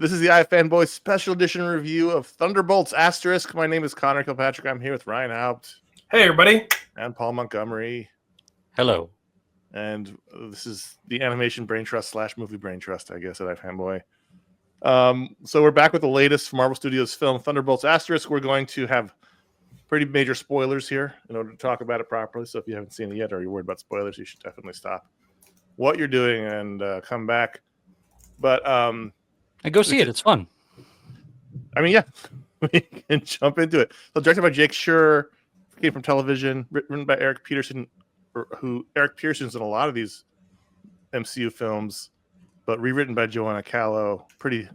This is the iFanboy special edition review of Thunderbolts ***. My name is Conor Kilpatrick. I'm here with Ryan Haupt. Hey, everybody. And Paul Montgomery. Hello. And this is the animation brain trust / movie brain trust, I guess, at iFanboy. So we're back with the latest Marvel Studios film, Thunderbolts ***. We're going to have pretty major spoilers here in order to talk about it properly. So if you haven't seen it yet or you're worried about spoilers, you should definitely stop what you're doing and come back. But and go see it. It's fun. I mean, yeah, we can jump into it. So directed by Jake Schur, came from television, written by Eric Peterson, Eric Peterson's in a lot of these MCU films, but rewritten by Joanna Callow pretty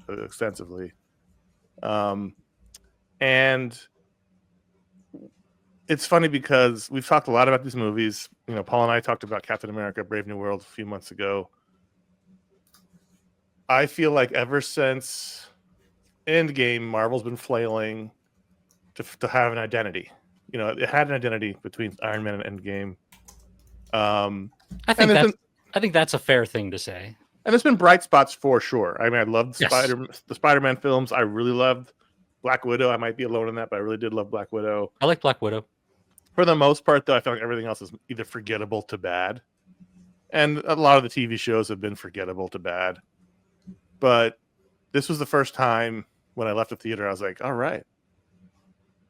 extensively. And it's funny because we've talked a lot about these movies. You know, Paul and I talked about Captain America: Brave New World a few months ago. I feel like ever since Endgame, Marvel's been flailing to have an identity. You know, it had an identity between Iron Man and Endgame. I think that's a fair thing to say. And there's been bright spots for sure. I mean, I loved the Spider-Man films. I really loved Black Widow. I might be alone in that, but I really did love Black Widow. I like Black Widow. For the most part, though, I feel like everything else is either forgettable to bad. And a lot of the TV shows have been forgettable to bad. But this was the first time when I left the theater, I was like, all right.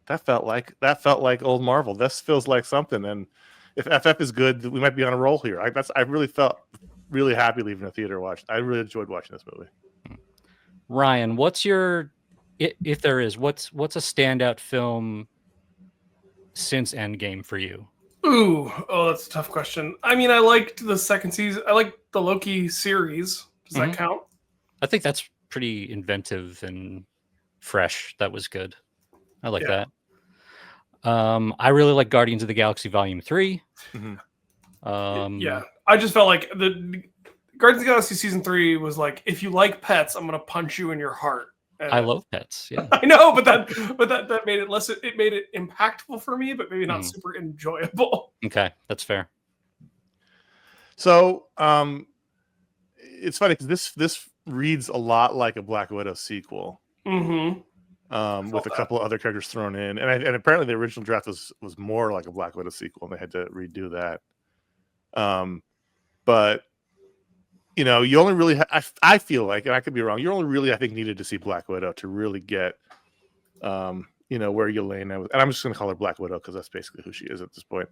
That felt like old Marvel. This feels like something. And if FF is good, we might be on a roll here. I really felt really happy leaving the theater watching. I really enjoyed watching this movie. Ryan, what's your, if there is, what's a standout film since Endgame for you? That's a tough question. I mean, I liked the second season. I liked the Loki series. Does that count? I think that's pretty inventive and fresh. That was good. I like that. I really like Guardians of the Galaxy Volume 3. Yeah, I just felt like the Guardians of the Galaxy Season 3 was like, if you like pets, I'm gonna punch you in your heart. And I love pets. Yeah, I know, but that made it less. It made it impactful for me, but maybe not super enjoyable. Okay, that's fair. So, it's funny because this reads a lot like a Black Widow sequel. Mm-hmm. With a couple of other characters thrown in, and apparently the original draft was more like a Black Widow sequel, and they had to redo that. But you know, you only really I feel like, and I could be wrong, you only really I think needed to see Black Widow to really get you know, where Yelena was, and I'm just going to call her Black Widow because that's basically who she is at this point,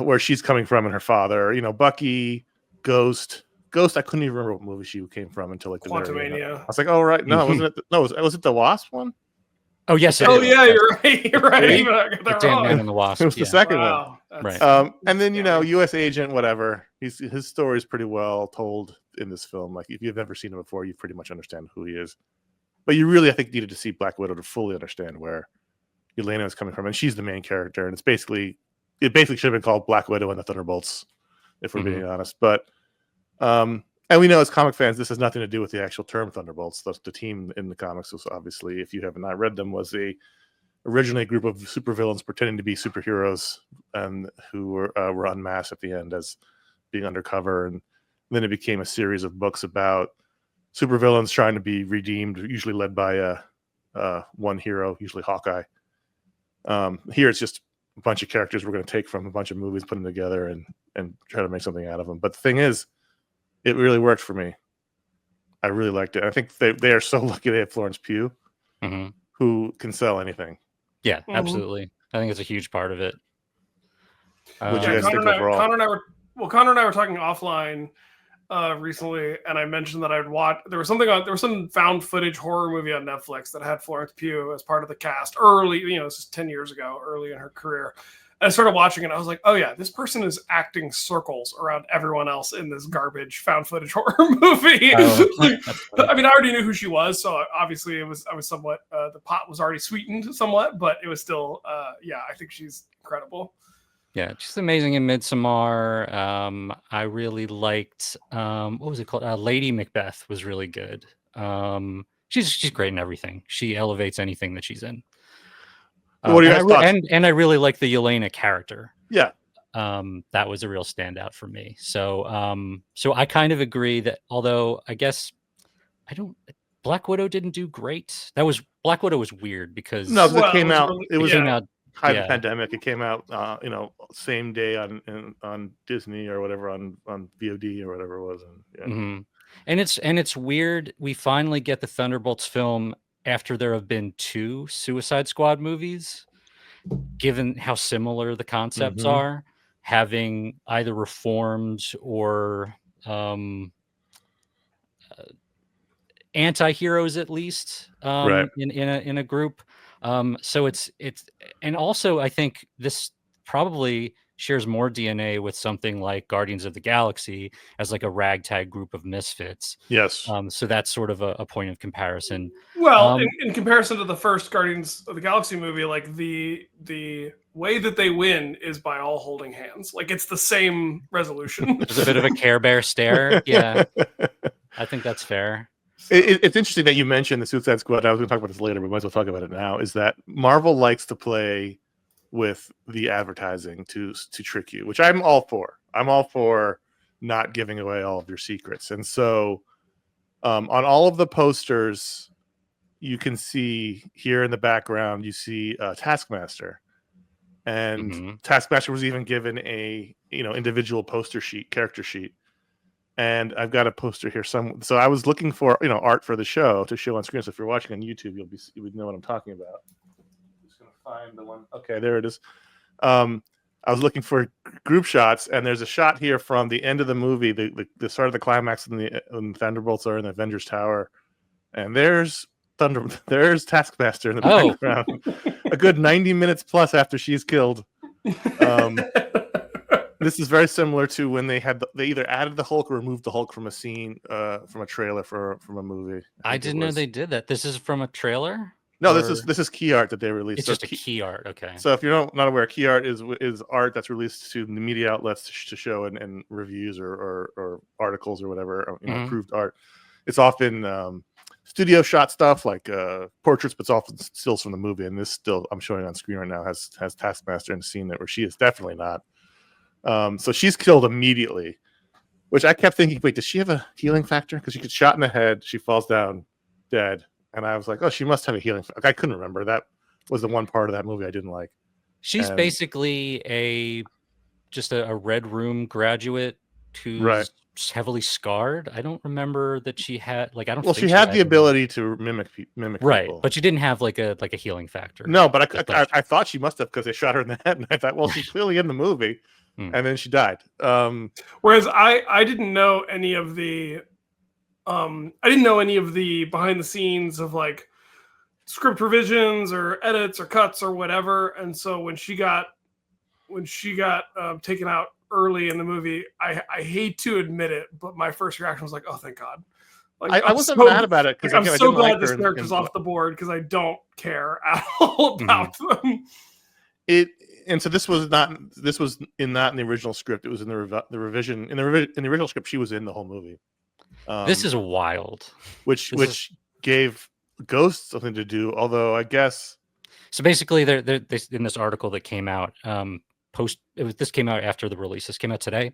where she's coming from and her father. You know, Bucky, Ghost. I couldn't even remember what movie she came from until like the Quantumania. I was like, oh right, no, wasn't it? No, was it the Wasp one? Oh yes. Oh yeah, you're right. You're right. Ant-Man and the Wasp. It was the second one. Right. And then you know, U.S. Agent, whatever. His story is pretty well told in this film. Like if you've never seen him before, you pretty much understand who he is. But you really, I think, needed to see Black Widow to fully understand where Yelena is coming from, and she's the main character. And it basically should have been called Black Widow and the Thunderbolts, if we're being honest. But and we know as comic fans, this has nothing to do with the actual term Thunderbolts. The team in the comics was obviously, if you have not read them, was originally a group of supervillains pretending to be superheroes and who were unmasked at the end as being undercover. And then it became a series of books about supervillains trying to be redeemed, usually led by one hero, usually Hawkeye. Here it's just a bunch of characters we're going to take from a bunch of movies, put them together, and try to make something out of them. But the thing is, it really worked for me. I really liked it. I think they are so lucky they have Florence Pugh, who can sell anything. Yeah, absolutely. I think it's a huge part of it. Would you guys think overall? Connor and I were talking offline recently, and I mentioned that I'd watch. There was some found footage horror movie on Netflix that had Florence Pugh as part of the cast early. You know, this is 10 years ago, early in her career. I started watching it, and I was like, oh yeah, this person is acting circles around everyone else in this garbage found footage horror movie. I mean, I already knew who she was, so obviously I was somewhat, the pot was already sweetened somewhat, but it was still, I think she's incredible. Yeah, she's amazing in Midsommar. I really liked, what was it called? Lady Macbeth was really good. She's great in everything. She elevates anything that she's in. What are your thoughts? And I really like the Yelena character. Yeah. That was a real standout for me. So I kind of agree that, although I guess Black Widow didn't do great. Black Widow was weird because No, because Well, it came out. really- It was came yeah. out. high of the Yeah. pandemic. It came out, same day on Disney or whatever, on VOD or whatever it was. And yeah. Mhm. And it's weird. We finally get the Thunderbolts film after there have been 2 Suicide Squad movies, given how similar the concepts Mhm. are, having either reformed or anti-heroes at least Right. in a group. So it's and also I think this probably shares more DNA with something like Guardians of the Galaxy as like a ragtag group of misfits. Yes. So that's sort of a point of comparison. Well, Um, in comparison to the first Guardians of the Galaxy movie, like the way that they win is by all holding hands. Like it's the same resolution. there's a bit of a Care Bear stare. Yeah, I think that's fair. It's interesting that you mentioned the Suicide Squad. I was going to talk about this later, but we might as well talk about it now. Is that Marvel likes to play with the advertising to trick you, which I'm all for. I'm all for not giving away all of your secrets. And so on all of the posters, you can see here in the background, you see Taskmaster. And Mhm. Taskmaster was even given a individual poster sheet, character sheet. And I've got a poster here. So I was looking for art for the show to show on screen. So if you're watching on YouTube, you would know what I'm talking about. I'm just gonna find the one. Okay, there it is. I was looking for group shots, and there's a shot here from the end of the movie, the start of the climax, when the Thunderbolts are in the Avengers Tower, and there's Taskmaster in the Oh. background, a good 90 minutes plus after she's killed. This is very similar to when they either added the Hulk or removed the Hulk from a scene, from a trailer from a movie. I didn't know they did that. This is from a trailer? No, Or- this is key art that they released. It's So just a key art. Okay. So if you're not aware, key art is art that's released to the media outlets to show in reviews or articles or whatever, Mhm. approved art. It's often studio shot stuff like portraits, but it's often stills from the movie. And this still I'm showing on screen right now has Taskmaster in the scene where she is definitely not. So she's killed immediately, which I kept thinking, wait, does she have a healing factor? Because she gets shot in the head, she falls down dead. And I was like, oh, she must have a healing factor. I couldn't remember. That was the one part of that movie I didn't like. She's And- basically just a Red Room graduate who's Right. heavily scarred. I don't remember that she had I don't. Well, think she had the any- ability to mimic right, people. but she didn't have like a healing factor. No, but Just I thought she must have, because they shot her in the head, and I thought, well, she's clearly in the movie, Hmm. and then she died. Whereas I didn't know any of the behind the scenes of like script revisions or edits or cuts or whatever. And so when she got taken out early in the movie, I hate to admit it, but my first reaction was like, oh, thank God. Like, I wasn't mad about it because I'm I so didn't glad like this her character's off the board because I don't care at all about them. And so this was not in the original script. It was in the revision. In the original script, she was in the whole movie. This is wild. which this is- gave Ghost something to do. Although I guess So basically, they in this article that came out this came out after the release. This came out today,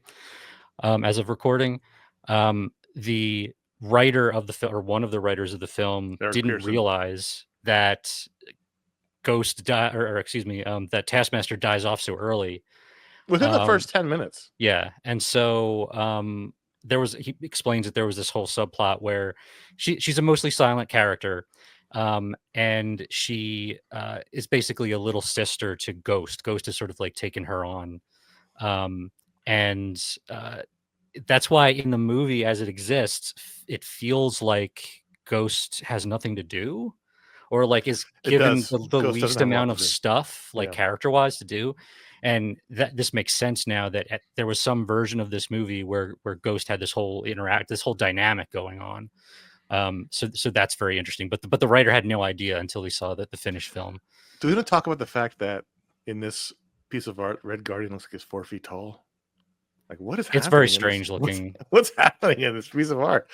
as of recording. The writer of the film, or one of the writers of the film, Eric didn't Pearson. realize that that Taskmaster dies off so early. within the first 10 minutes. Yeah, and so he explains that there was this whole subplot where she's a mostly silent character, and she is basically a little sister to Ghost. Ghost has sort of like taken her on, and that's why in the movie as it exists, it feels like Ghost has nothing to do, or like is It given does. the Ghost doesn't least have a lot amount to of do. stuff, like Yeah. character-wise, to do. And this makes sense now that there was some version of this movie where Ghost had this whole dynamic going on. So that's very interesting. But the writer had no idea until he saw the finished film. Do we want to talk about the fact that in this piece of art, Red Guardian looks like he's 4 feet tall? Like, what is happening? It's very in this- strange looking. What's happening in this piece of art?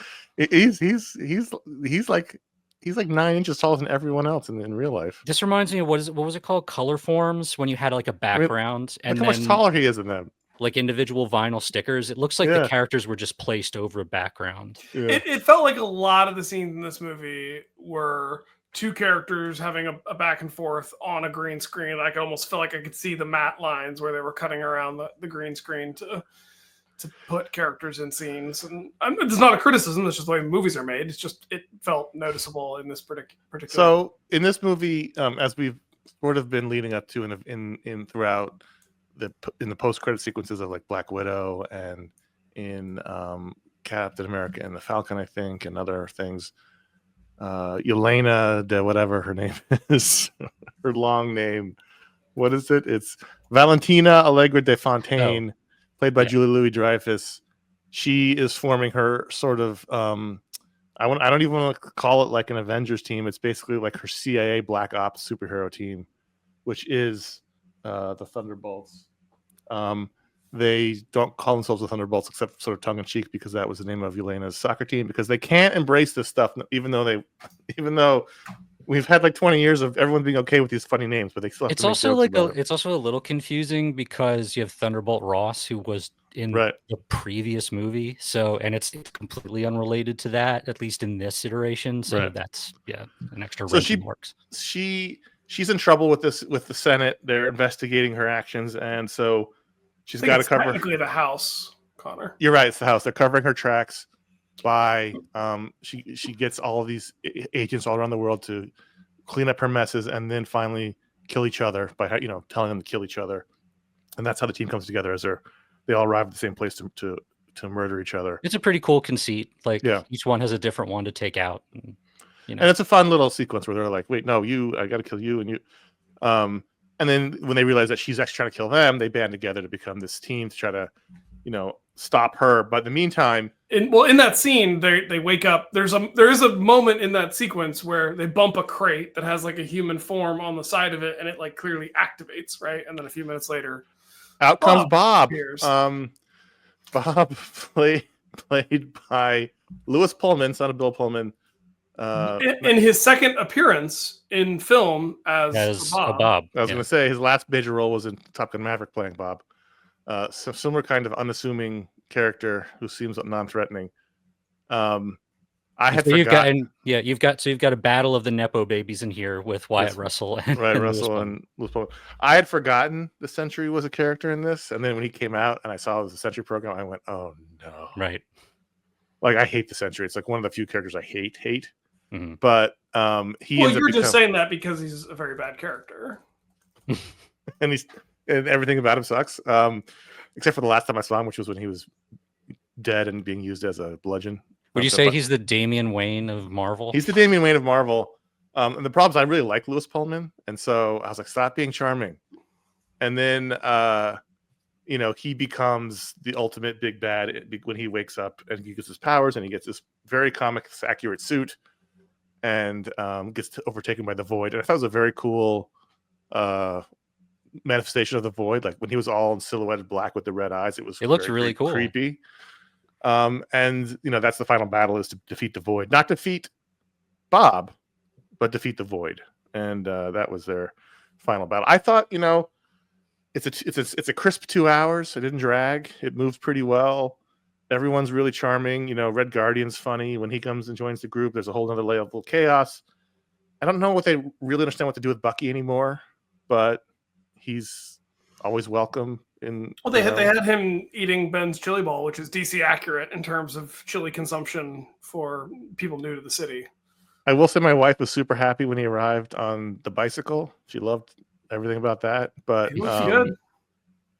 He's like 9 inches taller than everyone else in real life. This reminds me of what was it called? Color Forms, when you had like a background, and Look how much then taller he is than them. like individual vinyl stickers. It looks like Yeah. the characters were just placed over a background. Yeah. It felt like a lot of the scenes in this movie were two characters having a back and forth on a green screen. I almost felt like I could see the matte lines where they were cutting around the green screen to put characters in scenes. And it's not a criticism, it's just the way movies are made. It's just, it felt noticeable in this particular. So in this movie, as we've sort of been leading up to in throughout in the post-credit sequences of like Black Widow and in Captain America and the Falcon, I think, and other things, Yelena de whatever her name is, her long name, what is it? It's Valentina Allegra de Fontaine, played by Julie Louis-Dreyfus. She is forming her sort of I don't even want to call it like an Avengers team. It's basically like her CIA Black Ops superhero team, which is the Thunderbolts. They don't call themselves the Thunderbolts except sort of tongue in cheek because that was the name of Yelena's soccer team, because they can't embrace this stuff, even though we've had like 20 years of everyone being okay with these funny names, but they still have It's to make also jokes like about it. it's also a little confusing because you have Thunderbolt Ross, who was in the previous movie, and it's completely unrelated to that, at least in this iteration. So that's an extra wrench in the works. She's in trouble with the Senate. They're investigating her actions, and so she's got to cover. Technically, the House, Connor. You're right. It's the House. They're covering her tracks by she gets all of these agents all around the world to clean up her messes, and then finally kill each other by telling them to kill each other, and that's how the team comes together as they all arrive at the same place to murder each other. It's a pretty cool conceit. Like each one has a different one to take out. And it's a fun little sequence where they're like, "Wait, no, I got to kill you," and you. And then when they realize that she's actually trying to kill them, they band together to become this team to try to, stop her. But in the meantime, in that scene, they wake up. There is a moment in that sequence where they bump a crate that has like a human form on the side of it, and it like clearly activates, right? And then a few minutes later, out comes Bob. Appears. Bob played by Lewis Pullman, son of Bill Pullman. In his second appearance in film as Bob. I was going to say his last major role was in Top Gun Maverick, playing Bob. So similar kind of unassuming character who seems non-threatening. You've got a battle of the Nepo babies in here with Wyatt Russell and Russell and Lewis Pullman. I had forgotten the Sentry was a character in this, and then when he came out and I saw it was a Sentry program, I went, "Oh no!" Right. Like, I hate the Sentry. It's like one of the few characters I hate. Mm-hmm. But you're just saying that because he's a very bad character, and everything about him sucks, except for the last time I saw him, which was when he was dead and being used as a bludgeon. Would you say he's the Damian Wayne of Marvel? He's the Damian Wayne of Marvel. And the problem is I really like Lewis Pullman, and so I was like, stop being charming. And then he becomes the ultimate big bad when he wakes up and he gets his powers and he gets this very comics accurate suit and gets overtaken by the Void. And I thought it was a very cool manifestation of the Void. Like when he was all in silhouetted black with the red eyes, it looks really cool, creepy. And that's the final battle, is to defeat the Void, not defeat Bob, but defeat the Void. And that was their final battle. I thought, it's a crisp 2 hours. It didn't drag. It moved pretty well. Everyone's really charming. Red Guardian's funny. When he comes and joins the group, there's a whole other layer of chaos. I don't know what they really understand what to do with Bucky anymore, but he's always welcome. They had him eating Ben's chili ball, which is DC accurate in terms of chili consumption for people new to the city. I will say my wife was super happy when he arrived on the bicycle. She loved everything about that. But good.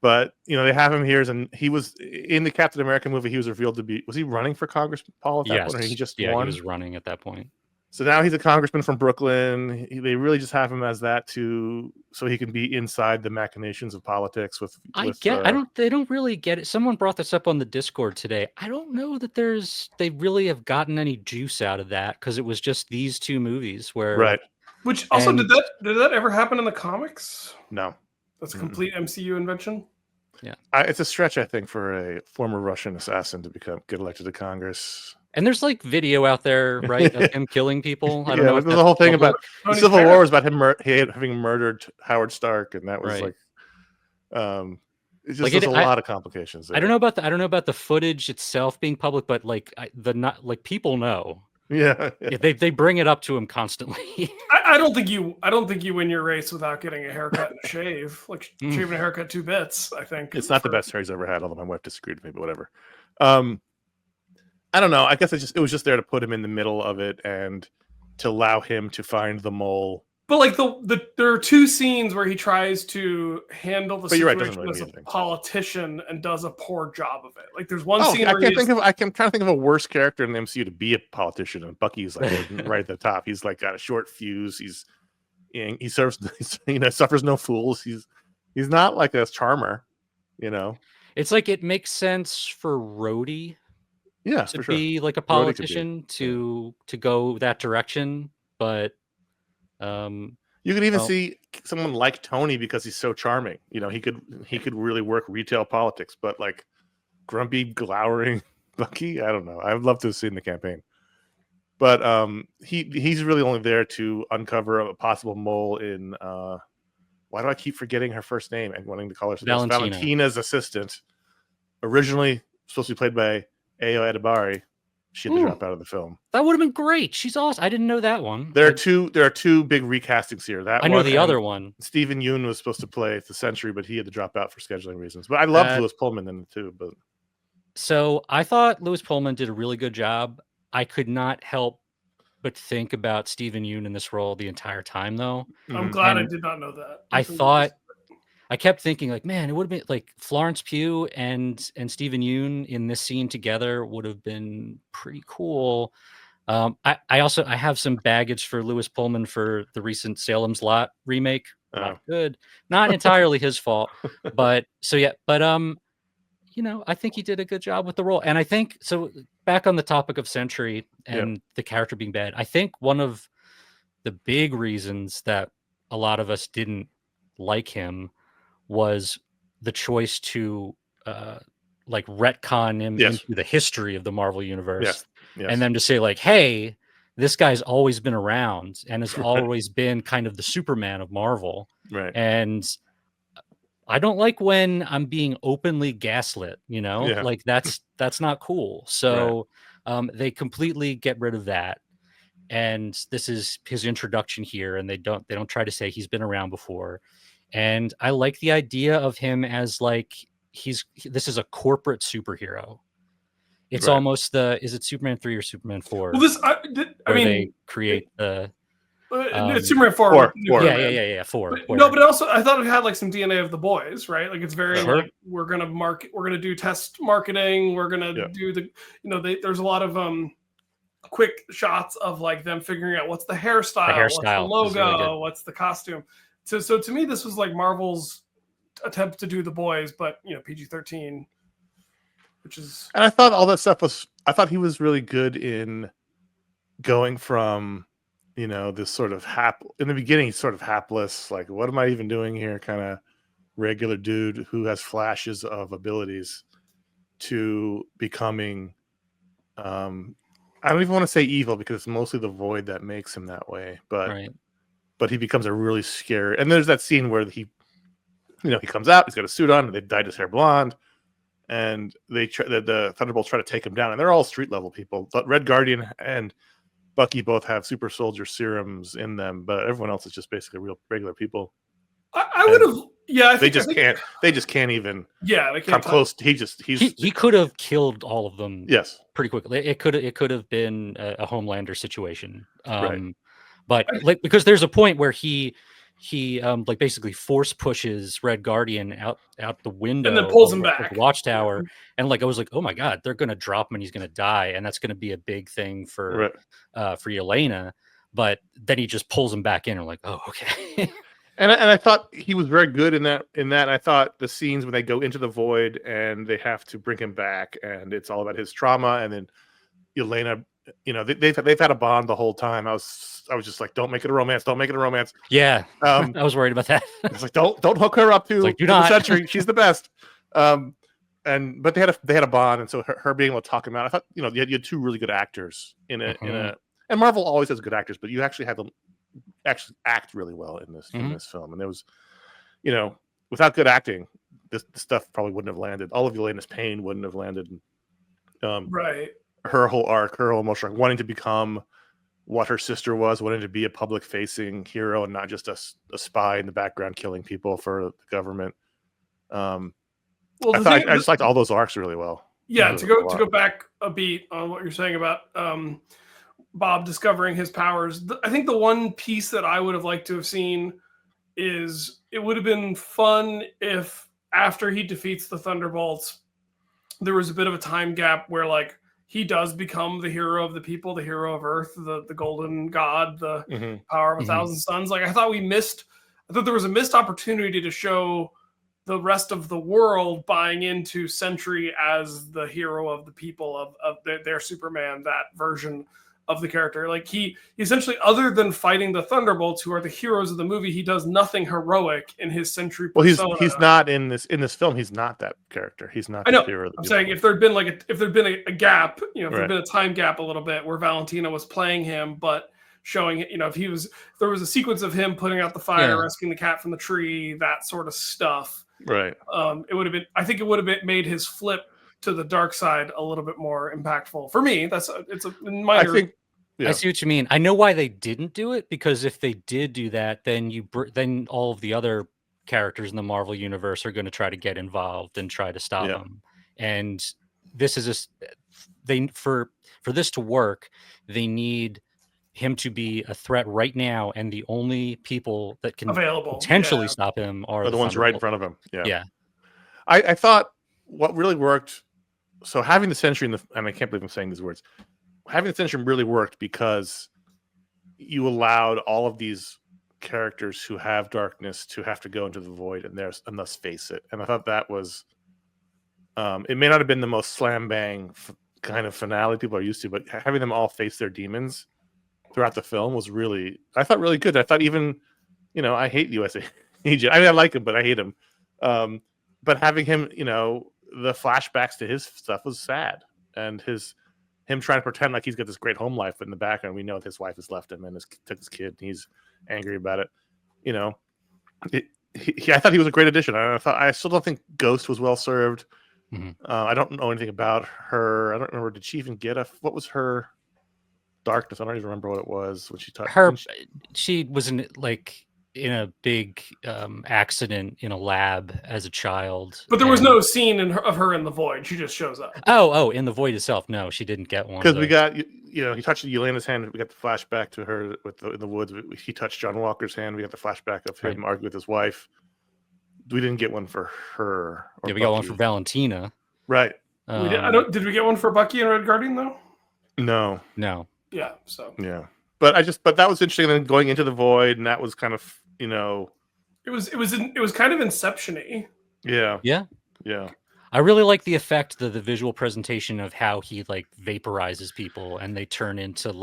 But they have him here, and he was in the Captain America movie. He was revealed to be. Was he running for Congress, Paul? At that point, or he just won? He was running at that point. So now he's a congressman from Brooklyn. They really just have him as that so he can be inside the machinations of politics. They don't really get it. Someone brought this up on the Discord today. I don't know that they really have gotten any juice out of that, because it was just these two movies where. Right. Which also, did that ever happen in the comics? No. That's a complete MCU invention. Yeah. It's a stretch, I think, for a former Russian assassin to get elected to Congress. And there's like video out there, right, of him killing people. I don't know. There's the whole thing about the Civil War was about him having murdered Howard Stark, and that was It's just Like there's it, a lot of complications there. I don't know about the footage itself being public, but like not like people know. Yeah. They bring it up to him constantly. I don't think you win your race without getting a haircut and a shave. Like shaving a haircut 2 bits, I think. It's not the best hair he's ever had, although my wife disagreed with me, but whatever. I don't know. I guess it was just there to put him in the middle of it and to allow him to find the mole. But like there are 2 scenes where he tries to handle the But you're right, situation doesn't really as a mean anything. politician and does a poor job of it. Like there's one Oh, scene I where can't think of. I'm trying to think of a worse character in the MCU to be a politician, and Bucky's like right at the top. He's like got a short fuse. He serves, suffers no fools. He's not like a charmer, It's like it makes sense for Rhodey Yeah, to for sure. be like a Rhodey could be, politician to go that direction, but You could even see someone like Tony because he's so charming. He could really work retail politics, but like grumpy, glowering Bucky, I don't know. I'd love to have seen the campaign. But he's really only there to uncover a possible mole in why do I keep forgetting her first name and wanting to call her Valentina's assistant. Originally supposed to be played by Ayo Edebari. She had to drop out of the film. That would have been great. She's awesome. I didn't know that one. There are two big recastings here. I know the other one. Stephen Yeun was supposed to play the Sentry, but he had to drop out for scheduling reasons. But I loved Lewis Pullman in it too. But so I thought Lewis Pullman did a really good job. I could not help but think about Stephen Yeun in this role the entire time, though. I'm glad I did not know that. I kept thinking, like, man, it would have been like Florence Pugh and Stephen Yeun in this scene together would have been pretty cool. I have some baggage for Lewis Pullman for the recent Salem's Lot remake. Not good. Not entirely his fault, but I think he did a good job with the role. And I think so. Back on the topic of Sentry and the character being bad, I think one of the big reasons that a lot of us didn't like him was the choice to like retcon him into the history of the Marvel universe, and then to say like, hey, this guy's always been around and has always been kind of the Superman of Marvel, right? And I don't like when I'm being openly gaslit, like that's not cool. So they completely get rid of that. And this is his introduction here. And they don't try to say he's been around before. And I like the idea of him as like, this is a corporate superhero. It's almost is it Superman 3 or Superman 4? Well, they create the, it's Superman 4. Yeah. 4. But also I thought it had like some DNA of the boys, right? Like it's very like we're gonna do test marketing. We're gonna do there's a lot of quick shots of like them figuring out what's the hairstyle, what's the logo, really what's the costume. So to me, this was like Marvel's attempt to do the boys, but PG-13, which is. And I thought all that stuff I thought he was really good in going from. This sort of in the beginning, he's sort of hapless, like, what am I even doing here? Kind of regular dude who has flashes of abilities to becoming, I don't even want to say evil because it's mostly the Void that makes him that way. But he becomes a really scary. And there's that scene where he comes out, he's got a suit on, and they've dyed his hair blonde, and the Thunderbolts try to take him down, and they're all street level people. But Red Guardian and Bucky both have super soldier serums in them, but everyone else is just basically real regular people. I would have, they just can't even come close. He could have killed all of them. Yes, pretty quickly. It could have been a Homelander situation. But like because there's a point where he like basically force pushes Red Guardian out the window and then pulls him back the watchtower, and like I was like, oh my god, they're gonna drop him and he's gonna die, and that's gonna be a big thing for Yelena. But then he just pulls him back in, and like, oh okay. and I thought he was very good in that. I thought the scenes when they go into the Void and they have to bring him back, and it's all about his trauma, and then Yelena. They've had a bond the whole time. I was just like, don't make it a romance. Don't make it a romance. Yeah, I was worried about that. It's like don't hook her up to like, the Sentry. She's the best. But they had a bond, and so her being able to talk him out. I thought you had two really good actors in a and Marvel always has good actors, but you actually had them actually act really well in this film. And there was, without good acting, this stuff probably wouldn't have landed. All of Yelena's pain wouldn't have landed. Right. Her whole arc, her whole emotional arc, wanting to become what her sister was, wanting to be a public-facing hero and not just a spy in the background killing people for the government. Well, I just liked all those arcs really well. Yeah, to go back a beat on what you're saying about Bob discovering his powers. I think the one piece that I would have liked to have seen is it would have been fun if after he defeats the Thunderbolts, there was a bit of a time gap where like he does become the hero of the people, the hero of Earth, the golden god, the power of a thousand suns. Like I thought there was a missed opportunity to show the rest of the world buying into Sentry as the hero of the people of their Superman, that version of the character. Like he essentially, other than fighting the Thunderbolts, who are the heroes of the movie, he does nothing heroic in his Sentry persona. Well, he's not in this film. He's not that character. He's not. I know. The hero of the I'm saying if there'd been a gap, if there'd been a time gap a little bit where Valentina was playing him, but showing if there was a sequence of him putting out the fire, rescuing the cat from the tree, that sort of stuff. Right. It would have been. I think it would have made his flip to the dark side a little bit more impactful for me. It's a minor. I think. Yeah. I see what you mean. I know why they didn't do it, because if they did do that, then all of the other characters in the Marvel universe are going to try to get involved and try to stop them. And this is for this to work, they need him to be a threat right now, and the only people that can potentially stop him are the ones right in front of him. Yeah. I thought what really worked. So having the Sentry and I can't believe I'm saying these words. Having the Sentry really worked because you allowed all of these characters who have darkness to have to go into the void and thus face it. And I thought that was, it may not have been the most slam bang kind of finale people are used to, but having them all face their demons throughout the film was really good. I thought even, I hate USA Agent. I mean, I like him, but I hate him. But having him, the flashbacks to his stuff was sad, and him trying to pretend like he's got this great home life, but in the background we know his wife has left him and took his kid, and he's angry about it. I thought he was a great addition. I still don't think Ghost was well served. I don't know anything about her. I don't remember. Did she even get what was her darkness? I don't even remember what it was when she talked. She was in a big accident in a lab as a child. But there was no scene of her in the void. She just shows up. Oh, in the void itself. No, she didn't get one. Because we got, he touched Yelena's hand. We got the flashback to her in the woods. He touched John Walker's hand. We got the flashback of him arguing with his wife. We didn't get one for her. We got one for Valentina. Right. Did we get one for Bucky and Red Guardian though? No. Yeah. So. Yeah. But that was interesting. Then going into the void, and that was kind of, It was kind of Inception-y. Yeah. Yeah. I really like the effect, the visual presentation of how he vaporizes people and they turn into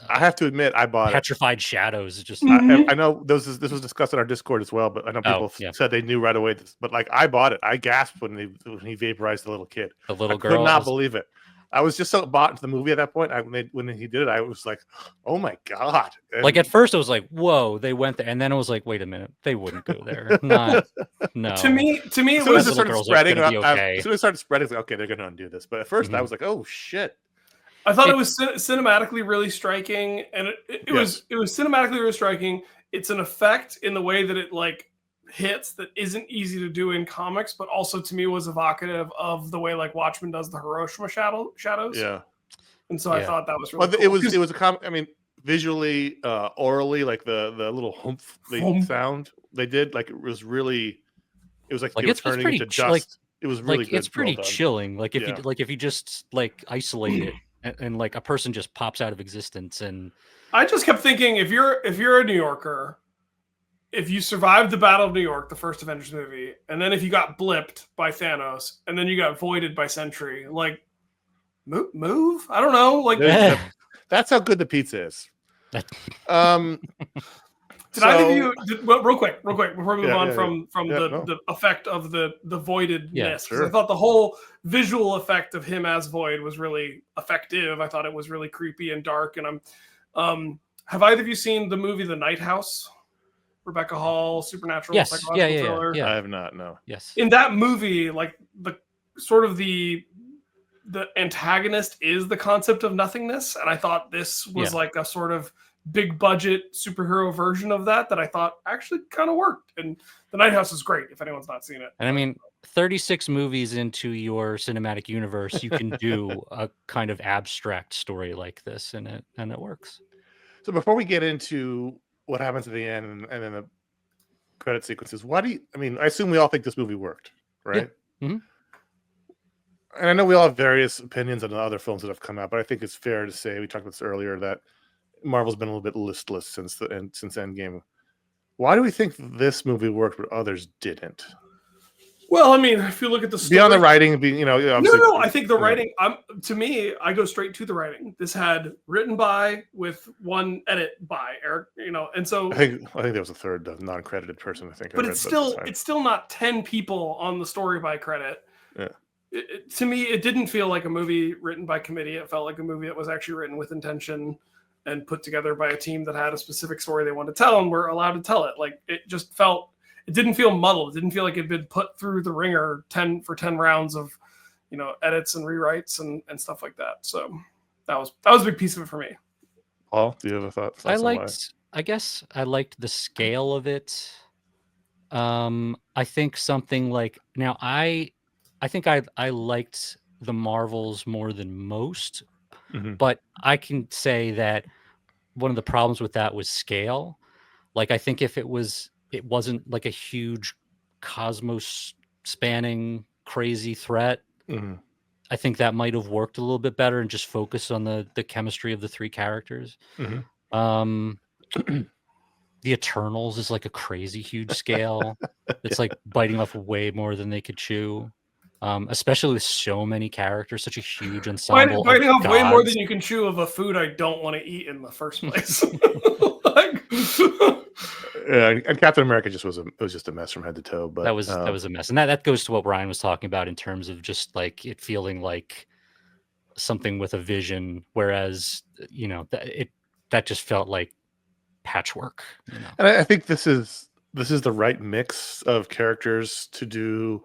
I have to admit, I bought petrified shadows. Just I know this was discussed in our Discord as well, but I know people said they knew right away. But I bought it. I gasped when he vaporized the little kid. The little girl. I could not believe it. I was just so bought into the movie at that point. When he did it, I was like, "Oh my god!" And at first, I was like, "Whoa!" They went there, and then I was like, "Wait a minute, they wouldn't go there." No. To me, as soon as it started spreading, as soon as it started spreading, it's like, okay, they're going to undo this. But at first, I was like, "Oh shit!" I thought it was cinematically really striking, and it was cinematically really striking. It's an effect in the way that it hits that isn't easy to do in comics, but also to me was evocative of the way Watchmen does the Hiroshima shadows. Yeah, and so I thought that was really cool. It was a comic. I mean, visually, orally, the little humph sound they did, it was really, it was they were turning into dust. It was really good. It's pretty chilling. If you just isolate it and a person just pops out of existence. And I just kept thinking, if you're a New Yorker, if you survived the Battle of New York, the first Avengers movie, and then if you got blipped by Thanos, and then you got voided by Sentry, move? I don't know. That's how good the pizza is. Did either of you, real quick, before we move on from the effect of the voidedness? Yeah, sure. I thought the whole visual effect of him as Void was really effective. I thought it was really creepy and dark. And have either of you seen the movie The Night House? Rebecca Hall, supernatural Yes, psychological thriller. yeah. I have not. No. Yes. In that movie, like the sort of the antagonist is the concept of nothingness, and I thought this was like a sort of big budget superhero version of that I thought actually kind of worked. And The Night House is great if anyone's not seen it. And I mean, 36 movies into your cinematic universe, you can do a kind of abstract story like this, and it works. So before we get into what happens at the end and then the credit sequences, I assume we all think this movie worked, right? Yeah. Mm-hmm. And I know we all have various opinions on the other films that have come out, but I think it's fair to say, we talked about this earlier, that Marvel's been a little bit listless since Endgame. Why do we think this movie worked but others didn't? Well, I mean, if you look at the story, beyond the writing, no, I think the writing. To me, I go straight to the writing. This had written by with one edit by Eric, and so I think there was a third non-credited person. I think, but it's still not 10 people on the story by credit. Yeah. To me, it didn't feel like a movie written by committee. It felt like a movie that was actually written with intention and put together by a team that had a specific story they wanted to tell and were allowed to tell it. Like it didn't feel muddled. It didn't feel like it'd been put through the ringer 10 rounds of, edits and rewrites and stuff like that. So that was a big piece of it for me. Paul, do you have a thought? I guess I liked the scale of it. I think something like now I think I liked the Marvels more than most, but I can say that one of the problems with that was scale. Like I think if it wasn't like a huge cosmos spanning crazy threat, I think that might have worked a little bit better and just focus on the chemistry of the three characters. The Eternals is like a crazy huge scale. It's like biting off way more than they could chew. Especially with so many characters, such a huge ensemble. Biting off way more than you can chew of a food I don't want to eat in the first place. And Captain America was just a mess from head to toe. But that was a mess, and that goes to what Ryan was talking about in terms of just like it feeling like something with a vision, whereas that just felt like patchwork. And I think this is the right mix of characters to do.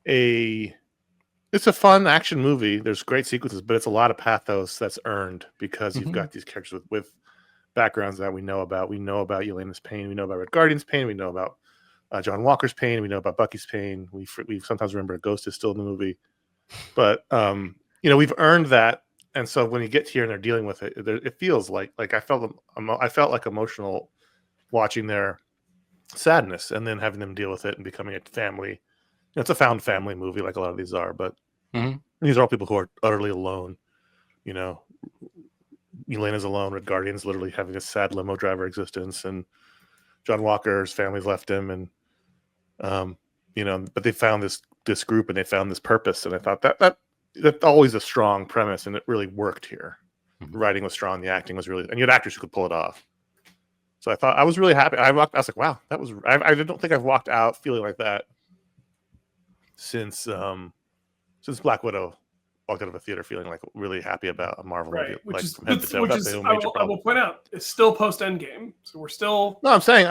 It's a fun action movie. There's great sequences, but it's a lot of pathos that's earned because you've got these characters with backgrounds that we know about. We know about Yelena's pain. We know about Red Guardian's pain. We know about John Walker's pain. We know about Bucky's pain. We sometimes remember a ghost is still in the movie, but we've earned that. And so when you get here and they're dealing with it, it feels like I felt like emotional watching their sadness and then having them deal with it and becoming a family. It's a found family movie, like a lot of these are, but these are all people who are utterly alone. Elena's alone. Red Guardian's literally having a sad limo driver existence, and John Walker's family's left him, and but they found this group and they found this purpose, and I thought that's always a strong premise, and it really worked here. The writing was strong, the acting was really, and you had actors who could pull it off. So I was really happy. I was like, wow, that was. I don't think I've walked out feeling like that since Black Widow walked out of a theater feeling like really happy about a Marvel movie. I will point out, it's still post Endgame, so we're still. No, I'm saying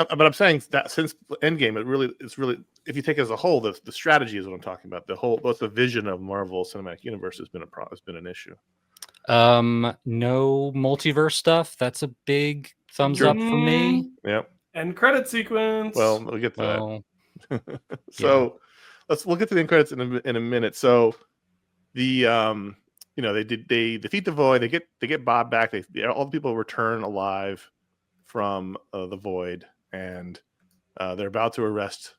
that since Endgame, it's really if you take it as a whole, the strategy is what I'm talking about. Both the vision of Marvel Cinematic Universe has been an issue. No multiverse stuff. That's a big thumbs up for me. Yep. End credit sequence. Well, we'll get to that. So. We'll get to the end credits in a minute. So the they defeat the Void. They get Bob back. All the people return alive from the Void, and they're about to arrest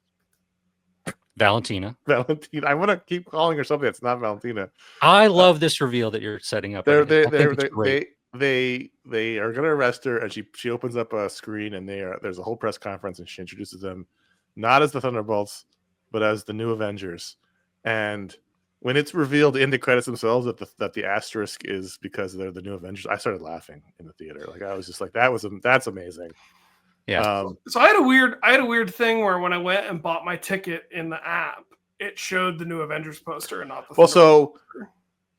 Valentina. I want to keep calling her something that's not Valentina. I love this reveal that you're setting up. They are going to arrest her, and she opens up a screen, and there's a whole press conference, and she introduces them not as the Thunderbolts, but as the new Avengers. And when it's revealed in the credits themselves that the asterisk is because they're the new Avengers, I started laughing in the theater. Like I was just like, that's amazing. Yeah. So I had a weird thing where when I went and bought my ticket in the app, it showed the new Avengers poster and not the. Well, so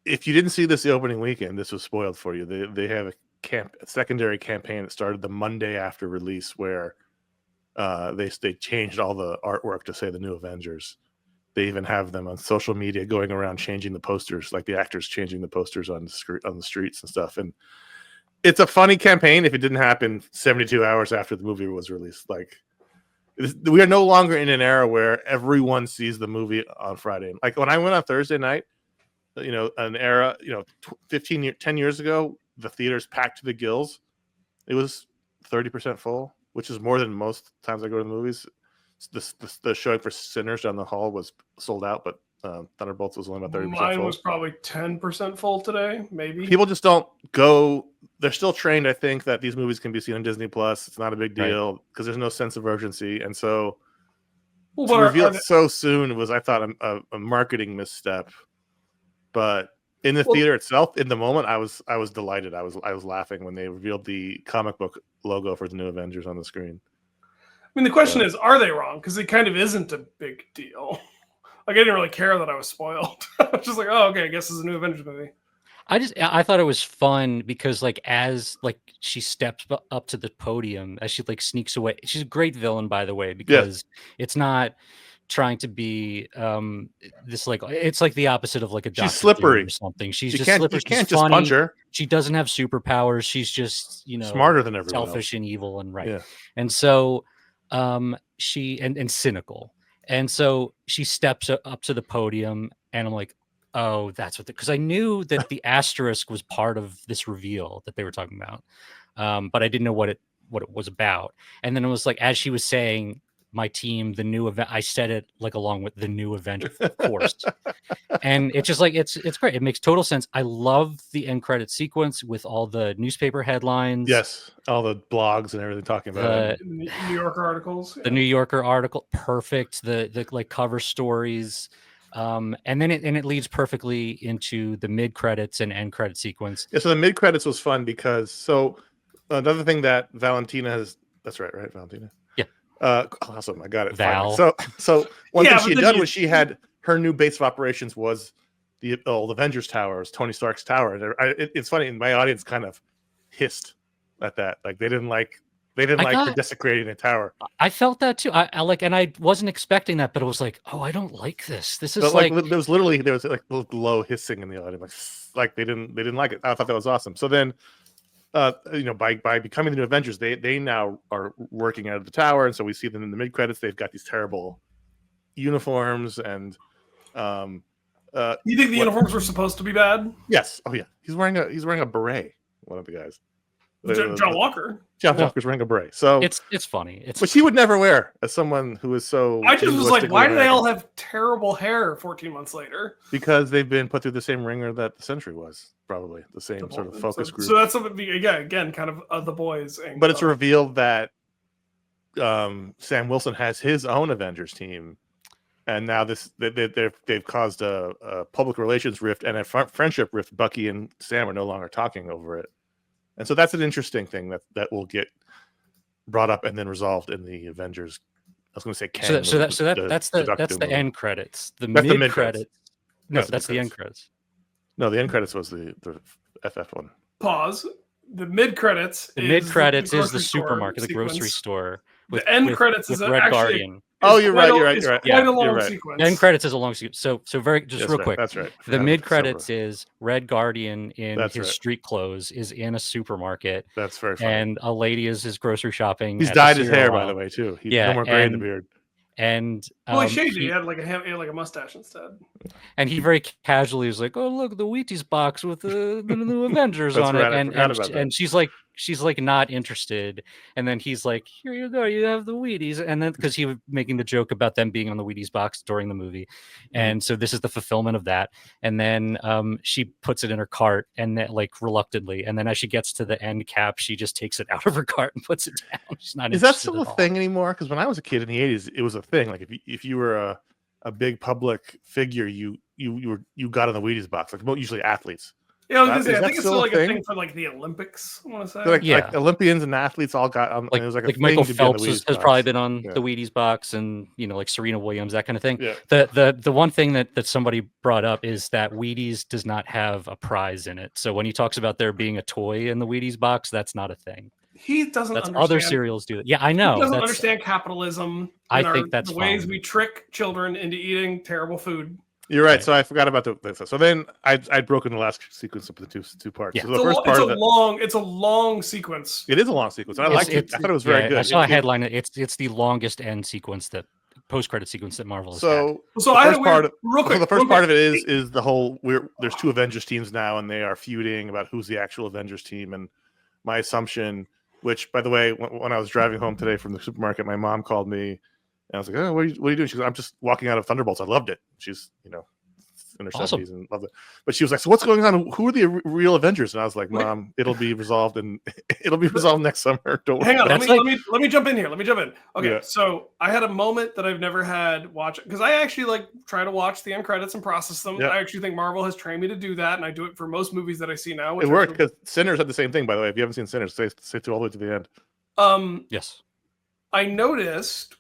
if you didn't see this the opening weekend, this was spoiled for you. They have a secondary campaign that started the Monday after release where they changed all the artwork to say the New Avengers. They even have them on social media going around changing the posters, like the actors changing the posters on the streets and stuff. And it's a funny campaign if it didn't happen 72 hours after the movie was released. Like, we are no longer in an era where everyone sees the movie on Friday. Like when I went on Thursday night, an era, 10 years ago, the theaters packed to the gills. It was 30% full, which is more than most times I go to the movies. The showing for Sinners down the hall was sold out, but Thunderbolts was only about 30% full. Mine was probably 10% full today, maybe. People just don't go. They're still trained, I think, that these movies can be seen on Disney Plus. It's not a big deal because there's no sense of urgency. And so to reveal it so soon was, I thought, a marketing misstep. But in the theater itself, in the moment, I was delighted. I was laughing when they revealed the comic book logo for the New Avengers on the screen. I mean, the question is, are they wrong? Because it kind of isn't a big deal. Like, I didn't really care that I was spoiled. I was just like, oh, okay, I guess it's a new Avengers movie. I thought it was fun because as she steps up to the podium, as she sneaks away. She's a great villain, by the way, because it's not trying to be this it's like the opposite of like a Dr. She's slippery Doom or something. She's you just slippery. You can't She's funny. just punch her. She doesn't have superpowers. She's just smarter than everyone selfish else. and evil and Yeah. And so she and cynical. And so she steps up to the podium, and I'm like, oh, that's what, because I knew that the asterisk was part of this reveal that they were talking about, but I didn't know what it was about. And then it was like, as she was saying, my team, the new event, I said it along with the new Avenger, of course. And it's just it's great. It makes total sense. I love the end credit sequence with all the newspaper headlines. Yes, all the blogs and everything talking about the New Yorker articles. The New Yorker article, perfect. The cover stories. And then it leads perfectly into the mid credits and end credit sequence. Yeah, so the mid credits was fun because another thing that Valentina has. That's right, Valentina. Yeah. Awesome, I got it. Val. So one thing she had done was she had her new base of operations was the old Avengers Towers, Tony Stark's tower. It's funny, my audience kind of hissed at that, like they didn't like her desecrating the tower. I felt that too. I and I wasn't expecting that, but it was like, oh, I don't like this. This is there was low hissing in the audience, like they didn't like it. I thought that was awesome. So then, by becoming the new Avengers, they now are working out of the tower, and so we see them in the mid credits. They've got these terrible uniforms, and you think the uniforms were supposed to be bad? Yes. Oh yeah, he's wearing a beret. One of the guys. John Walker. John Walker's wearing a beret. So it's funny. Which he would never wear as someone who is so. I just was like, why do they all have terrible hair 14 months later? Because they've been put through the same ringer that the Sentry was, probably the same sort of focus group. So that's something again, kind of the boys. But it's revealed that Sam Wilson has his own Avengers team, and now they've caused a public relations rift and a friendship rift. Bucky and Sam are no longer talking over it. And so that's an interesting thing that will get brought up and then resolved in the Avengers. I was going to say Kang. That's the end credits. The mid credits. No, that's the end credits. No, the end credits was the FF one. Pause. The mid credits. The mid credits is the supermarket, the grocery store. The end credits is Red Guardian. Oh, you're right. Quite a long sequence. The end credits is a long sequence. So very real quick. That's right. The mid credits is Red Guardian in his street clothes is in a supermarket. That's very funny. And a lady is his grocery shopping. He's dyed his hair, by the way, too. He's no more gray in the beard. And he shaved it. He had like a mustache instead. And he very casually was like, "Oh, look, the Wheaties box with the new Avengers on it." And she's like not interested. And then he's like, "Here you go, you have the Wheaties." And then because he was making the joke about them being on the Wheaties box during the movie, and so this is the fulfillment of that. And then she puts it in her cart, and then, reluctantly. And then as she gets to the end cap, she just takes it out of her cart and puts it down. She's not. Is that still a thing anymore? Because when I was a kid in the '80s, it was a thing. Like if you were a big public figure, you got on the Wheaties box. Like usually athletes. Yeah, I was gonna say, I think it's still like a thing for like the Olympics. I want to say, like Olympians and athletes all got on. It was like Michael Phelps has probably been on the Wheaties box, and like Serena Williams, that kind of thing. Yeah. The one thing that somebody brought up is that Wheaties does not have a prize in it. So when he talks about there being a toy in the Wheaties box, that's not a thing. He doesn't That's understand. other serials do that. Yeah, I He know. doesn't That's understand capitalism. I and think that's the ways fine. we trick children into eating terrible food. You're right. Right. So I forgot about the. So then I'd broken the last sequence up into two parts. Yeah. So the first part of it, It's a long sequence. it is a long sequence. And I It's- liked it. I thought it was very good. I saw a It- headline. It's the longest end sequence that post-credit sequence that Marvel has had. So So the I had first a weird, part of, real quick. so the first real part quick. of it is the whole there's two Avengers teams now and they are feuding about who's the actual Avengers team. And my assumption, which by the way, when I was driving home today from the supermarket, my mom called me and I was like, "Oh, what are you doing?" She goes, "I'm just walking out of Thunderbolts. I loved it." She's in her Awesome. 70s and loved it. But she was like, "So what's going on? Who are the real Avengers?" And I was like, "Mom, it'll be resolved and it'll be resolved next summer. Don't worry." Hang on, about let it." me jump in here. Let me jump in. Okay, Yeah. so I had a moment that I've never had watching because I actually try to watch the end credits and process them. Yeah. I actually think Marvel has trained me to do that, and I do it for most movies that I see now. It worked because Sinners had the same thing, by the way. If you haven't seen Sinners, stay through all the way to the end. Yes. I noticed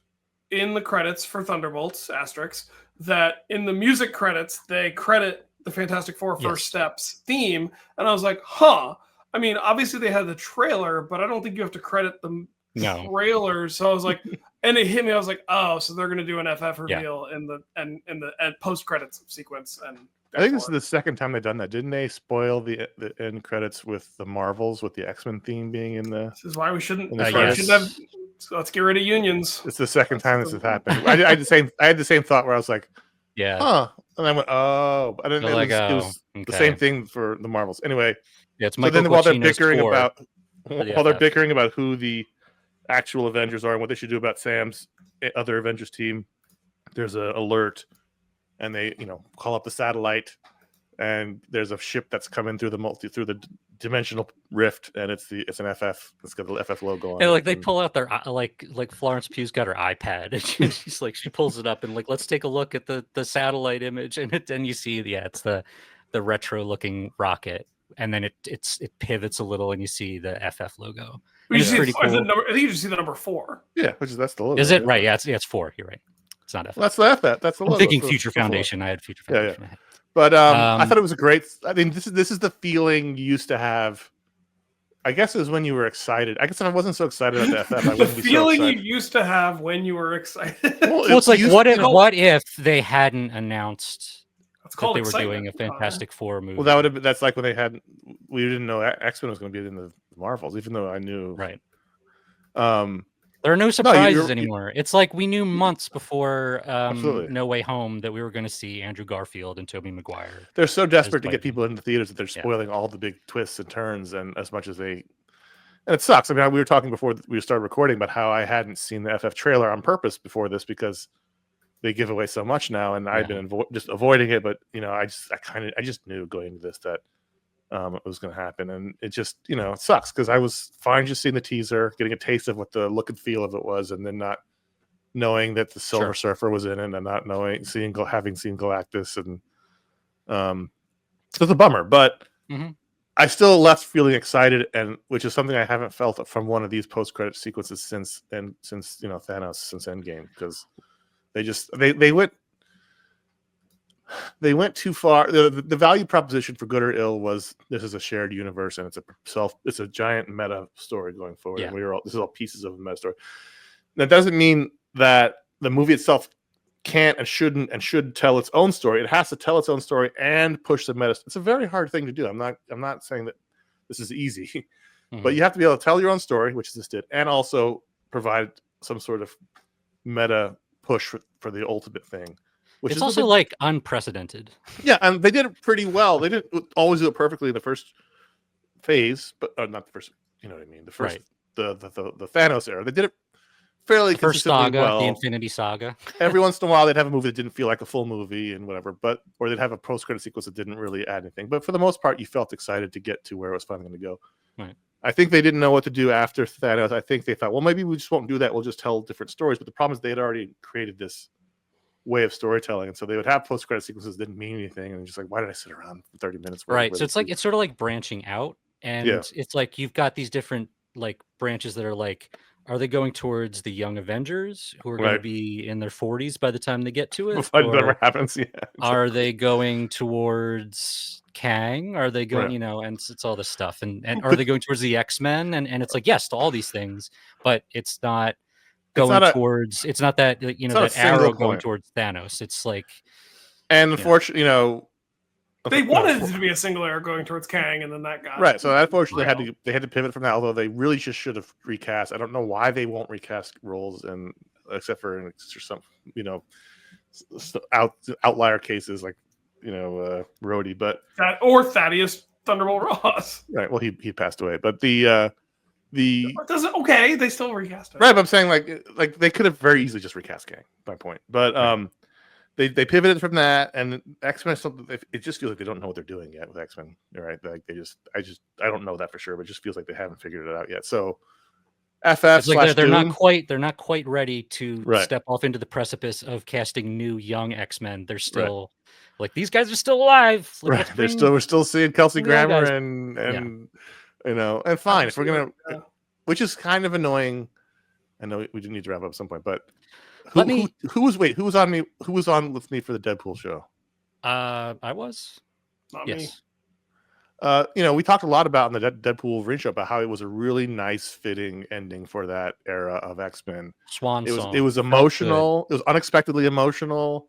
in the credits for Thunderbolts asterisks that in the music credits they credit the Fantastic Four First Steps theme, and I was like, huh. I mean, obviously they had the trailer, but I don't think you have to credit the trailer. So I was like, and it hit me. I was like, oh, so they're gonna do an FF reveal in the post credits sequence. And I think this is the second time they've done that. Didn't they spoil the end credits with the Marvels with the X-Men theme being in the? This is why we shouldn't. Yes. So let's get rid of unions. It's the second time this has happened. I had the same thought where I was like, yeah, huh, and I went, oh, I didn't. It was okay. The same thing for the Marvels. Anyway, yeah, it's so Michael then while they're Giacchino's bickering tour about the FF. who the actual Avengers are and what they should do about Sam's other Avengers team, there's an alert, and they call up the satellite. And there's a ship that's coming through the dimensional rift, and it's an FF. It's got the FF logo on. And it. they pull out their like Florence Pugh's got her iPad, and she's like she pulls it up and let's take a look at the satellite image, and then you see it's the retro looking rocket, and then it pivots a little, and you see the FF logo. You see pretty cool. I think you just see the number 4. Yeah, that's the logo. Is it right? Yeah, it's 4. You're right. It's not FF. Well, that's the FF. That's the logo. I'm thinking Future Foundation. I had Future Foundation. Yeah. But I thought it was a great. I mean, this is the feeling you used to have. I guess it was when you were excited. I guess if I wasn't so excited about the FF, I wouldn't be so feeling excited. you used to have when you were excited. Well, it's like what if they hadn't announced that they were doing a Fantastic Four movie? Well, that would have been. That's like when we didn't know X-Men was going to be in the Marvels, even though I knew. Right. There are no surprises anymore. It's like we knew months before No Way Home that we were going to see Andrew Garfield and Tobey Maguire. They're so desperate to get people into the theaters that they're spoiling all the big twists and turns, and as much as they, and it sucks. I mean, we were talking before we started recording about how I hadn't seen the FF trailer on purpose before this because they give away so much now, and I've been just avoiding it. But I just knew going into this that it was going to happen, and it just it sucks because I was fine just seeing the teaser, getting a taste of what the look and feel of it was, and then not knowing that the Silver Surfer was in it, and not having seen Galactus, and so it's a bummer. But I still left feeling excited, and which is something I haven't felt from one of these post-credit sequences since Thanos, since Endgame, because they went too far. The value proposition for good or ill was this is a shared universe and it's a giant meta story going forward. Yeah. And this is all pieces of a meta story. That doesn't mean that the movie itself can't and should tell its own story. It has to tell its own story and push the meta. It's a very hard thing to do. I'm not saying that this is easy, but you have to be able to tell your own story, which this did, and also provide some sort of meta push for the ultimate thing. It's also like unprecedented. Yeah, and they did it pretty well. They didn't always do it perfectly in the first phase, but not the first. You know what I mean? The first, the Thanos era. They did it fairly consistently well. The Infinity Saga. Every once in a while, they'd have a movie that didn't feel like a full movie and whatever, or they'd have a post-credit sequence that didn't really add anything. But for the most part, you felt excited to get to where it was finally going to go. Right. I think they didn't know what to do after Thanos. I think they thought, well, maybe we just won't do that. We'll just tell different stories. But the problem is they had already created this way of storytelling, and so they would have post-credit sequences that didn't mean anything, and just like, why did I sit around for 30 minutes? Right. So it's sort of like branching out, and it's like you've got these different like branches that are like Are they going towards the young Avengers who are going to Right. be in their 40s by the time they get to it? Before it never Or happens. Yeah. are they going towards Kang? Are they going, Right. you know, and it's all this stuff. And are they going towards the X-Men? And it's like, yes, to all these things, but it's not going towards, it's not that, you know, that arrow going towards Thanos. It's like, and unfortunately, you know, they wanted it to be a single arrow going towards Kang, and then that got right. So unfortunately, they had to pivot from that. Although they really just should have recast. I don't know why they won't recast roles, and except for some, you know, outlier cases like, you know, Rhodey, but or Thaddeus Thunderbolt Ross. Right. Well, he passed away, but the doesn't okay. They still recast it. Right. But I'm saying like they could have very easily just recast Kang. My point, but They pivoted from that, and X-Men. It just feels like they don't know what they're doing yet with X-Men. Right? Like I don't know that for sure, but it just feels like they haven't figured it out yet. So, FF it's like they're Doom, not quite ready to step off into the precipice of casting new young X-Men. They're still like these guys are still alive. Like, right? We're still seeing Kelsey Grammer and you know, and fine if we're gonna, which is kind of annoying. I know we do need to wrap up at some point, but. Who was on with me for the Deadpool show? I was. Not me. You know, we talked a lot about in the Deadpool Wolverine show about how it was a really nice fitting ending for that era of X-Men. Swan song. It was emotional. It was unexpectedly emotional.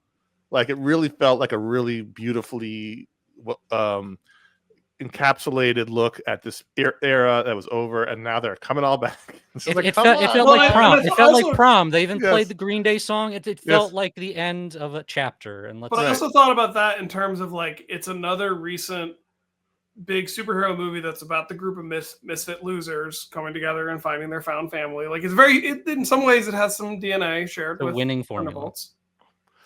Like it really felt like a really beautifully encapsulated look at this era that was over, and now they're coming all back. It felt like prom. It felt like prom. They even played the Green Day song. It felt like the end of a chapter. And I also thought about that in terms of like it's another recent big superhero movie that's about the group of misfit losers coming together and finding their found family. Like in some ways it has some DNA shared with winning formula. Thunderbolts.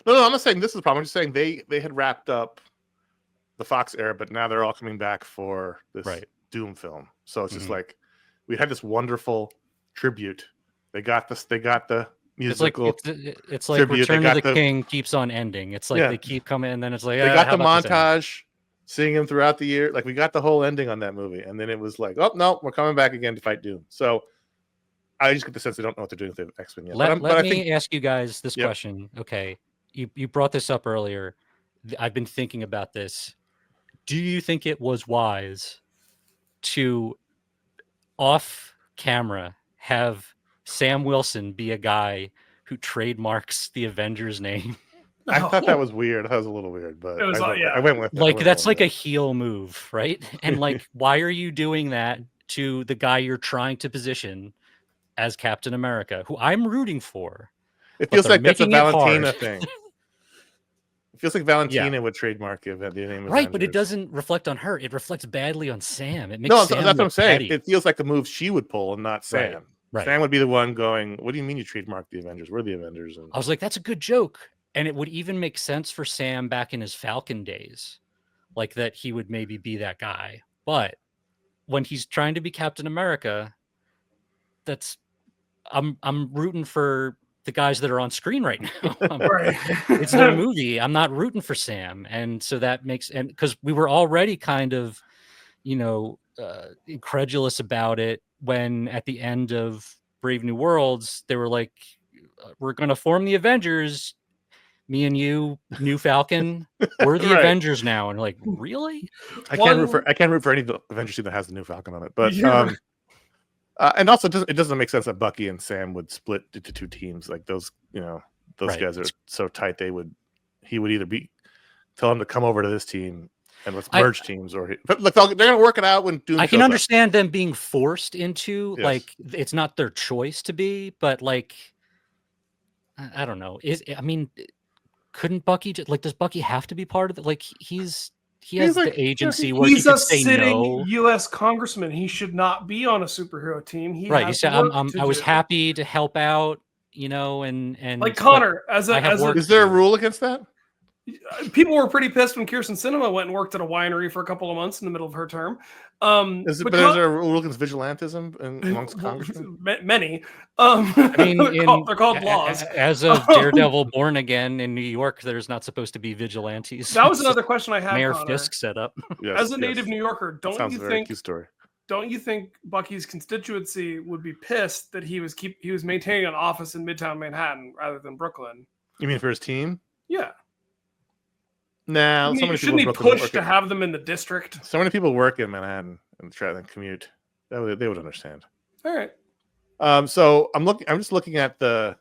No, I'm not saying this is a problem. I'm just saying they had wrapped up the Fox era, but now they're all coming back for this Doom film. So it's just like we had this wonderful tribute. They got the musical. It's like Return of the King keeps on ending. It's like they keep coming, and then it's like they got the montage, seeing him throughout the year. Like we got the whole ending on that movie, and then it was like, oh no, we're coming back again to fight Doom. So I just get the sense they don't know what they're doing with the X-Men yet. Let me ask you guys this question. Okay, you brought this up earlier. I've been thinking about this. Do you think it was wise to, off camera, have Sam Wilson be a guy who trademarks the Avengers name? I thought that was weird. I thought it was a little weird, but I went with it. Like that's like a heel move, right? And like, why are you doing that to the guy you're trying to position as Captain America, who I'm rooting for? It feels like that's a Valentina thing. It feels like Valentina would trademark the name of Avengers. But it doesn't reflect on her. It reflects badly on Sam. It makes Sam that's what I'm saying. petty. It feels like the move she would pull and not Sam. Right. Sam would be the one going, what do you mean you trademarked the Avengers? We're the Avengers. And I was like, that's a good joke. And it would even make sense for Sam back in his Falcon days. Like that he would maybe be that guy. But when he's trying to be Captain America, I'm rooting for the guys that are on screen right now. It's their movie. I'm not rooting for Sam. And so that makes, and because we were already kind of, you know, incredulous about it when at the end of Brave New Worlds, they were like, we're going to form the Avengers. Me and you, New Falcon, we're the Avengers now. And like, really? I can't root for any Avengers team that has the New Falcon on it. But and also, it doesn't make sense that Bucky and Sam would split into two teams. Like those, you know, those guys are so tight. He would either tell them to come over to this team and let's merge teams, or but look, they're going to work it out when Doom. I can understand them being forced into like it's not their choice to be, but like I don't know. Couldn't Bucky does Bucky have to be part of it? Like he has like, the agency where he's he a sitting U.S. congressman. He should not be on a superhero team. He said, I was happy to help out, you know, and like Connor, is there a rule against that? People were pretty pissed when Kirsten Sinema went and worked at a winery for a couple of months in the middle of her term. Is there a rule against vigilantism amongst congressmen? Many. I mean, they're called laws. As of Daredevil Born Again in New York, there's not supposed to be vigilantes. That was another question I had. Mayor Connor. Fisk set up. As a native New Yorker, don't you think? Story. don't you think Bucky's constituency would be pissed that he was maintaining an office in Midtown Manhattan rather than Brooklyn? You mean for his team? Yeah. Nah, Shouldn't he push to have them in the district? So many people work in Manhattan and try to commute. They would understand. All right. So I'm just looking at the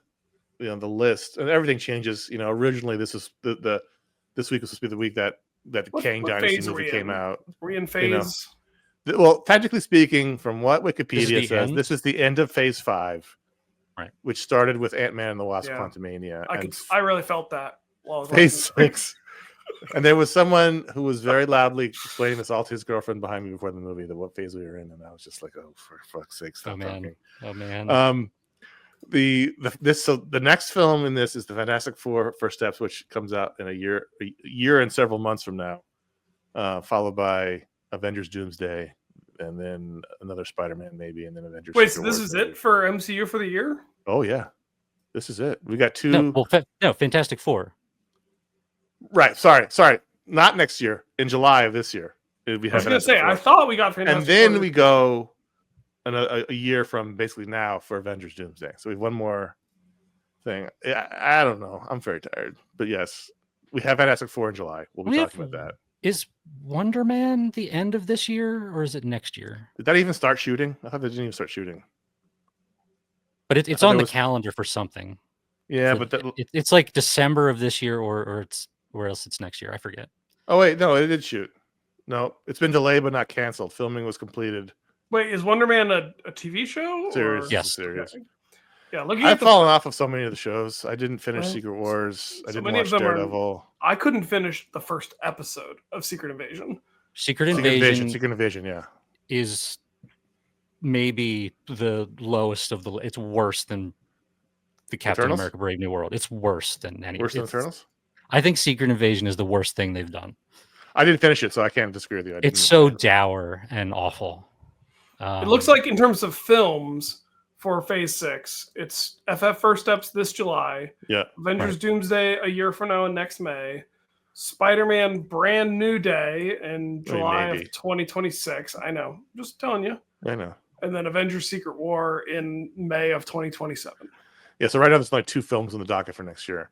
the list, and everything changes. Originally this week was supposed to be the week that the Kang Dynasty movie came out. Were we in phase? Well, technically speaking, from what Wikipedia says, end? this is the end of Phase 5, right? Which started with Ant-Man and the Wasp: Quantumania. I really felt that. While I was Phase 6. And there was someone who was very loudly explaining this all to his girlfriend behind me before the movie, what phase we were in, and I was just like, "Oh, for fuck's sake, stop talking!" Oh man. The next film in this is the Fantastic Four: First Steps, which comes out in a year and several months from now, followed by Avengers: Doomsday, and then another Spider-Man maybe, and then Avengers. Wait, so this is it for MCU for the year? Oh yeah, this is it. We got two. No, Fantastic Four. Right. Sorry. Not next year. In July of this year. I was going to say, I thought we got Fantastic And then Four. we go a year from basically now for Avengers Doomsday. So we have one more thing. I don't know. I'm very tired. But yes, we have Fantastic Four in July. We'll be talking about that. Is Wonder Man the end of this year, or is it next year? Did that even start shooting? I thought they didn't even start shooting. But it's on the calendar for something. Yeah, but but it's like December of this year, or else it's next year. I forget. Oh wait, no, it did shoot. No, it's been delayed but not canceled. Filming was completed. Wait, is Wonder Man a TV show? Series. Yes. Series. Okay. Yeah, I've fallen off of so many of the shows. I didn't finish Secret Wars. I didn't watch Daredevil. I couldn't finish the first episode of Secret Invasion. Secret Invasion, yeah, is maybe the lowest of the. It's worse than the Captain Eternals? America: Brave New World. It's worse than any. Worse than Eternals. I think Secret Invasion is the worst thing they've done. I didn't finish it, so I can't disagree with you. It's so dour and awful. It looks like in terms of films for Phase 6, it's FF First Steps this July. Yeah. Avengers Doomsday a year from now and next May. Spider-Man Brand New Day in July of 2026. I know. Just telling you. I know. And then Avengers Secret War in May of 2027. Yeah, so right now there's like 2 films in the docket for next year.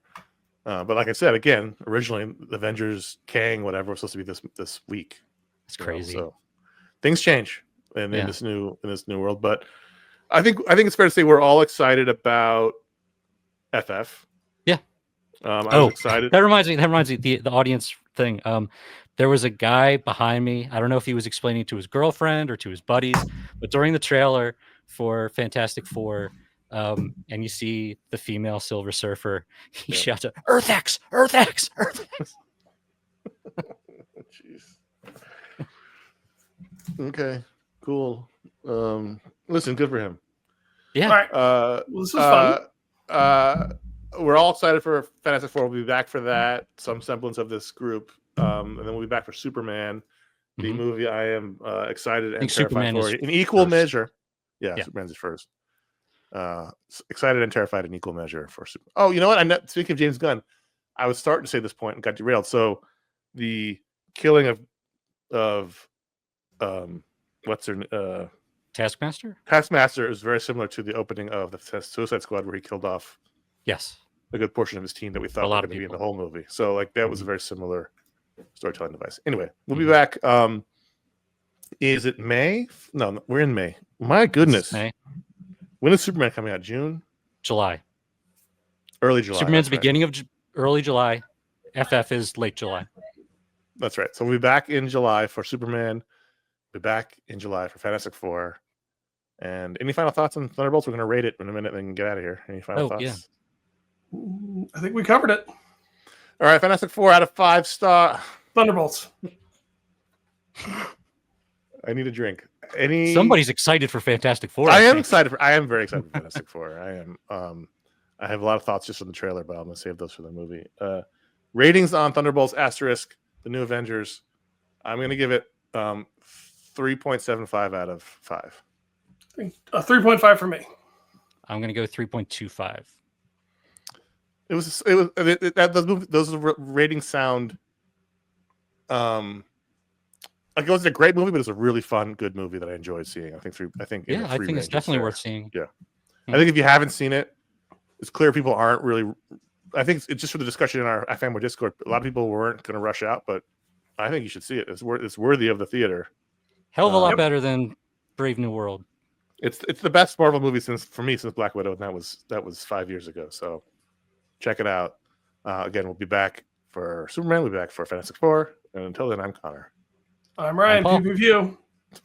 But like I said, again, originally Avengers, Kang, whatever, was supposed to be this week. It's crazy. So things change in this new world. But I think it's fair to say we're all excited about FF. Yeah. I was excited. That reminds me. The audience thing. There was a guy behind me. I don't know if he was explaining to his girlfriend or to his buddies, but during the trailer for Fantastic Four. And you see the female Silver Surfer. He shouts out, "Earth X, Earth X, Earth X." Jeez. Okay, cool. Listen, good for him. Yeah. All right. Well, this was fun. We're all excited for Fantastic Four. We'll be back for that. Some semblance of this group, and then we'll be back for Superman, the movie. I am excited and terrified for in equal measure. Yeah, Superman's the first. Excited and terrified in equal measure for Super. Oh, you know what? Speaking of James Gunn, I was starting to say this point and got derailed. So the killing of what's her Taskmaster? Taskmaster is very similar to the opening of the Suicide Squad, where he killed off a good portion of his team that we thought was going to be in the whole movie. So like that was a very similar storytelling device. Anyway, we'll be back. Is it May? No, we're in May. My goodness. May. When is Superman coming out? June? July. Early July. Superman's beginning of early July. FF is late July. That's right. So we'll be back in July for Superman. We'll be back in July for Fantastic Four. And any final thoughts on Thunderbolts? We're going to rate it in a minute and get out of here. Any final thoughts? Yeah. I think we covered it. All right. Fantastic Four out of 5 star. Thunderbolts. I need a drink. Somebody's excited for Fantastic Four. I am very excited for Fantastic Four. I am. I have a lot of thoughts just on the trailer, but I'm gonna save those for the movie. Ratings on Thunderbolts * the new Avengers. I'm gonna give it 3.75 out of 5. 3.5 for me. I'm gonna go 3.25. Those ratings sound Like it wasn't a great movie, but it's a really fun, good movie that I enjoyed seeing. I think Yeah, I think it's definitely worth seeing. Yeah, I think if you haven't seen it, it's clear people aren't really. I think it's just for the discussion in our iFanboy Discord. A lot of people weren't going to rush out, but I think you should see it. It's worthy of the theater. Hell of a lot better than Brave New World. It's the best Marvel movie since Black Widow, and that was 5 years ago. So check it out. Again, we'll be back for Superman. We'll be back for Fantastic Four, and until then, I'm Connor. I'm Ryan. Paul. Pew pew pew.